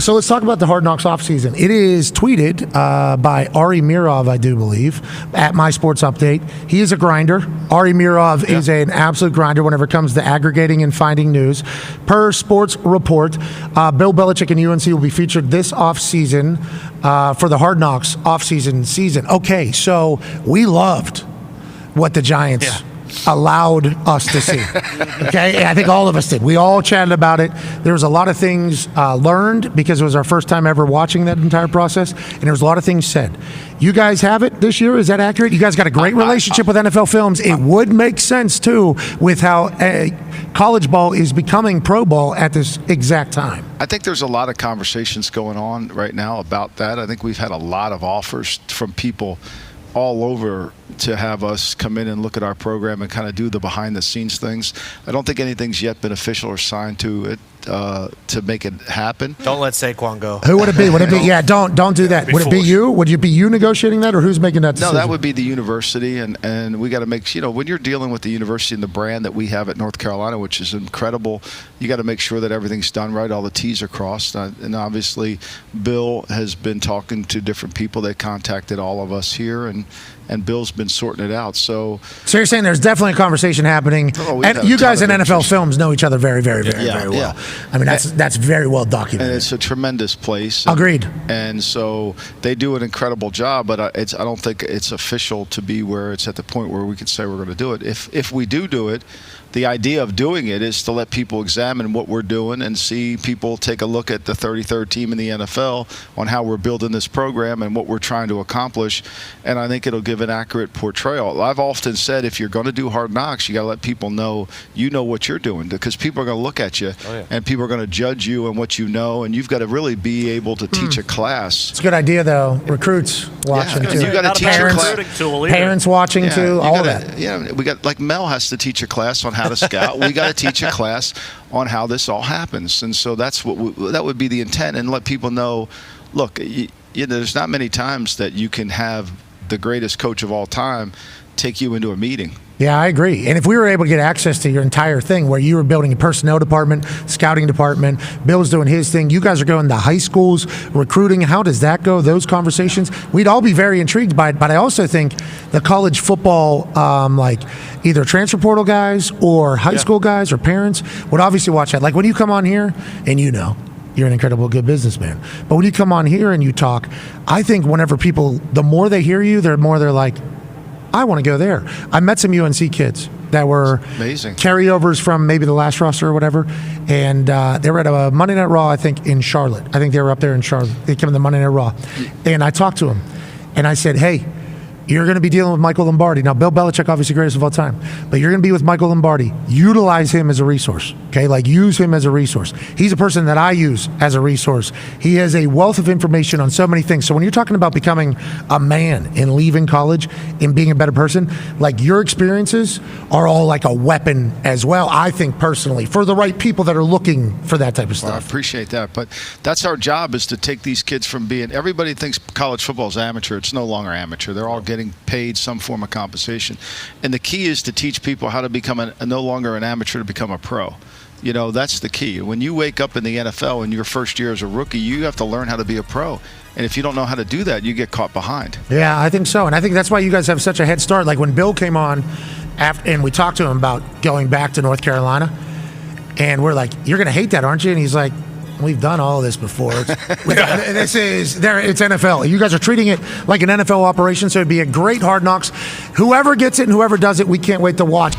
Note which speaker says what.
Speaker 1: So let's talk about the Hard Knocks offseason. It is tweeted by Ari Mirov, I do believe, at My Sports Update. He is a grinder. Ari Mirov is an absolute grinder whenever it comes to aggregating and finding news. Per Sports Report, Bill Belichick and UNC will be featured this offseason for the Hard Knocks offseason season. Okay, so we loved what the Giants allowed us to see. Okay, and I think all of us did. We all chatted about it. There was a lot of things learned because it was our first time ever watching that entire process, and there was a lot of things said. You guys have it this year. Is that accurate? You guys got a great relationship with NFL Films. It would make sense too with how college ball is becoming pro ball at this exact time.
Speaker 2: I think there's a lot of conversations going on right now about that. I think we've had a lot of offers from people all over to have us come in and look at our program and kind of do the behind-the-scenes things. I don't think anything's yet been official or signed to it to make it happen.
Speaker 3: Don't let Saquon go.
Speaker 1: Who would it be? Would it be? Yeah, don't do that. Would it be you? Would it be you negotiating that, or who's making that decision?
Speaker 2: No, that would be the university, and we got to make, when you're dealing with the university and the brand that we have at North Carolina, which is incredible, you got to make sure that everything's done right, all the T's are crossed, and obviously Bill has been talking to different people. They contacted all of us here, and Bill's been sorting it out. So
Speaker 1: you're saying there's definitely a conversation happening, and you guys in NFL Films know each other very, very, very, very well. Yeah. I mean, that's very well documented.
Speaker 2: And it's a tremendous place.
Speaker 1: Agreed.
Speaker 2: And so they do an incredible job, but I don't think it's official to be where it's at the point where we can say we're going to do it. If we do it, the idea of doing it is to let people examine what we're doing and see people take a look at the 33rd team in the NFL on how we're building this program and what we're trying to accomplish. And I think it'll give an accurate portrayal. I've often said if you're going to do Hard Knocks, you got to let people know you know what you're doing, because people are going to look at you and people are going to judge you and what you know, and you've got to really be able to teach a class.
Speaker 1: It's a good idea, though. Recruits watching too.
Speaker 2: You got to teach a class.
Speaker 1: Parents watching too. All of that.
Speaker 2: Yeah, we got, like, Mel has to teach a class on how to scout. We got to teach a class on how this all happens, and so that's that would be the intent, and let people know. Look, there's not many times that you can have the greatest coach of all time take you into a meeting.
Speaker 1: Yeah, I agree. And if we were able to get access to your entire thing, where you were building a personnel department, scouting department, Bill's doing his thing, you guys are going to high schools, recruiting, how does that go, those conversations? We'd all be very intrigued by it, but I also think the college football, either transfer portal guys or high school guys or parents would obviously watch that. Like when you come on here, and you're an incredible good businessman, but when you come on here and you talk, I think whenever people, the more they hear you, they're like, I want to go there. I met some UNC kids that were
Speaker 2: amazing
Speaker 1: carryovers from maybe the last roster or whatever, and they were at a Monday Night Raw, I think, in Charlotte. I think they were up there in Charlotte. They came to the Monday Night Raw, and I talked to them, and I said, hey, you're going to be dealing with Michael Lombardi. Now, Bill Belichick, obviously greatest of all time, but you're going to be with Michael Lombardi. Utilize him as a resource, okay? Like, use him as a resource. He's a person that I use as a resource. He has a wealth of information on so many things. So when you're talking about becoming a man and leaving college and being a better person, like, your experiences are all like a weapon as well, I think, personally, for the right people that are looking for that type of stuff.
Speaker 2: Well, I appreciate that, but that's our job, is to take these kids from being, everybody thinks college football is amateur. It's no longer amateur. They're all getting paid some form of compensation, and the key is to teach people how to become no longer an amateur to become a pro. That's the key. When you wake up in the NFL in your first year as a rookie, you have to learn how to be a pro, and if you don't know how to do that, you get caught behind.
Speaker 1: Yeah, I think so, and I think that's why you guys have such a head start. Like when Bill came on and we talked to him about going back to North Carolina, and we're like, you're gonna hate that, aren't you? And he's like, we've done all of this before. It's NFL. You guys are treating it like an NFL operation, so it'd be a great Hard Knocks. Whoever gets it and whoever does it, we can't wait to watch.